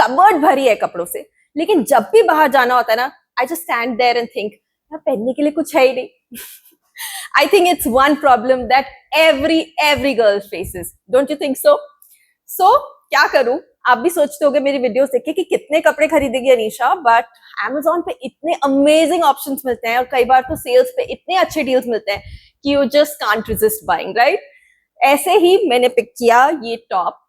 Cupboard भरी है कपड़ों से, लेकिन जब भी बाहर जाना होता है ना, I just stand there and think यार पहनने के लिए कुछ है ही नहीं. I think it's one problem that every girl faces. Don't you think so? So क्या करूं? आप भी सोचते होगे मेरी वीडियोस देख के कि कितने कपड़े खरीदेगी अनीशा, बट Amazon पे इतने अमेजिंग ऑप्शंस मिलते हैं और कई बार तो सेल्स पे इतने अच्छे डील्स मिलते हैं कि you just can't resist buying, right? ऐसे ही मैंने पिक किया ये top.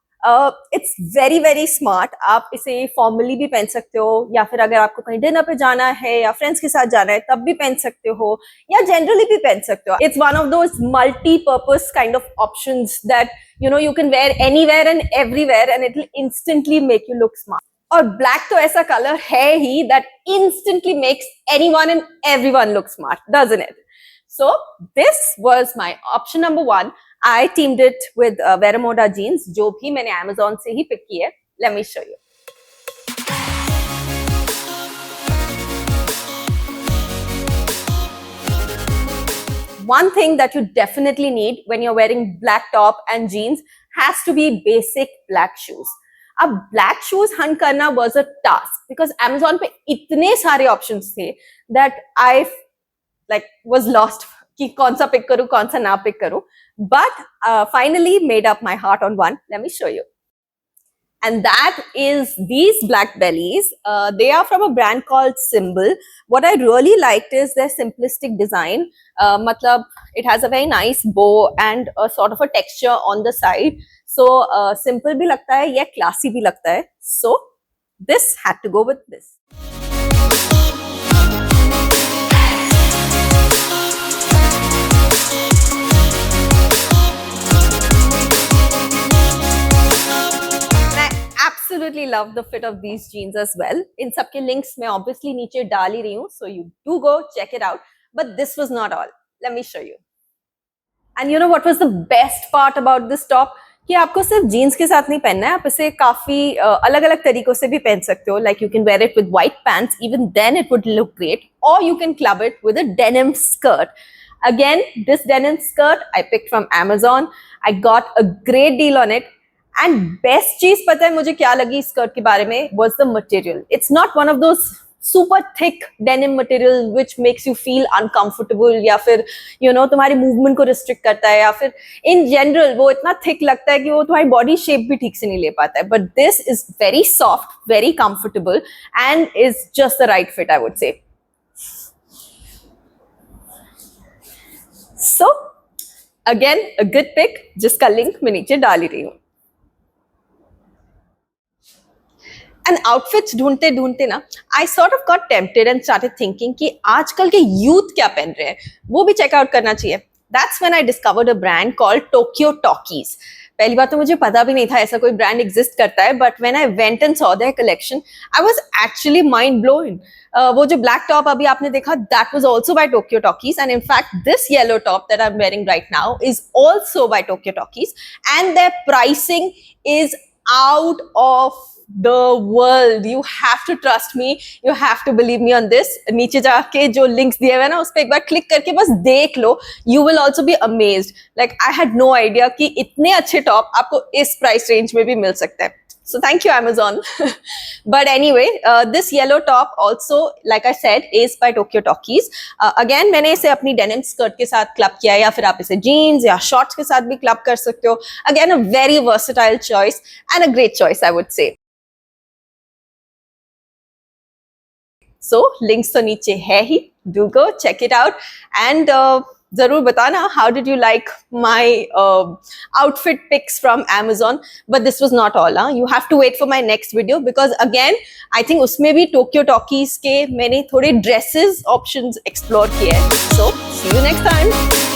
It's very very smart. आप इसे फॉर्मली भी पहन सकते हो, या फिर अगर आपको कहीं डिनर पे जाना है या फ्रेंड्स के साथ जाना है तब भी पहन सकते हो, या जनरली भी पहन सकते हो. It's one of those multi purpose kind of options that you can wear anywhere and everywhere and it will instantly make you look smart. और ब्लैक तो ऐसा कलर है ही that instantly makes anyone and everyone look smart, doesn't it? So this was my option number 1. I teamed it with Veramoda jeans, जो भी मैंने Amazon से ही pick की है. Let me show you. One thing that you definitely need when you're wearing black top and jeans has to be basic black shoes. अब black shoes hunt करना was a task because Amazon पे इतने सारे options थे that I was lost कि कौन सा pick करूँ कौन सा ना pick करूँ. But finally made up my heart on one. Let me show you. And that is these black bellies. They are from a brand called Symbol. What I really liked is their simplistic design. Matlab, it has a very nice bow and a sort of a texture on the side. So simple bhi lagta hai, yeh classy bhi lagta hai. So this had to go with this. Absolutely love the fit of these jeans as well. In सबके links मैं obviously नीचे डाल ही रही हूँ, so you do go check it out. But this was not all. Let me show you. And you know what was the best part about this top? कि आपको सिर्फ jeans के साथ नहीं पहनना है, आप इसे काफी अलग-अलग तरीकों से भी पहन सकते हो. Like you can wear it with white pants, even then it would look great. Or you can club it with a denim skirt. Again, this denim skirt I picked from Amazon. I got a great deal on it. And best चीज पता है मुझे क्या लगी इस skirt के बारे में was the material. It's not one of those super thick denim material which makes you feel uncomfortable या फिर तुम्हारी मूवमेंट को रिस्ट्रिक्ट करता है, या फिर in general वो इतना thick लगता है कि वो तुम्हारी बॉडी शेप भी ठीक से नहीं ले पाता है. But this is very soft, very comfortable and is just the right fit, I would say. So again a good pick जिसका लिंक मैं नीचे डाल ही रही हूँ. And outfits ढूंढते ढूंढते ना I sort of got tempted and started thinking कि आजकल के youth क्या पहन रहे हैं, वो भी check out करना चाहिए. That's when I discovered a brand called Tokyo Talkies. पहली बात तो मुझे पता भी नहीं था ऐसा कोई brand exist करता है, but when I went and saw their collection, I was actually mind blown. वो जो black top अभी आपने देखा, that was also by Tokyo Talkies, and in fact this yellow top that I'm wearing right now is also by Tokyo Talkies, and their pricing is out of the world. You have to trust me, you have to believe me on this. नीचे जाके जो links दिए हुए ना उस पे एक बार click करके बस देख लो. You will also be amazed. Like I had no idea कि इतने अच्छे top आपको इस price range में भी मिल सकते हैं. So thank you Amazon. But anyway, this yellow top also, like I said, is by Tokyo Talkies. Again, मैंने इसे अपनी denim skirt के साथ club किया है, या फिर आप इसे jeans या shorts के साथ भी club कर सकते हो. Again, a very versatile choice and a great choice, I would say. So links तो नीचे है ही. Do go check it out and जरूर बताना how did you like my outfit picks from Amazon. But this was not all. You have to wait for my next video because again I think उसमें भी Tokyo Talkies के मैंने थोड़े dresses options explore किए हैं. So see you next time.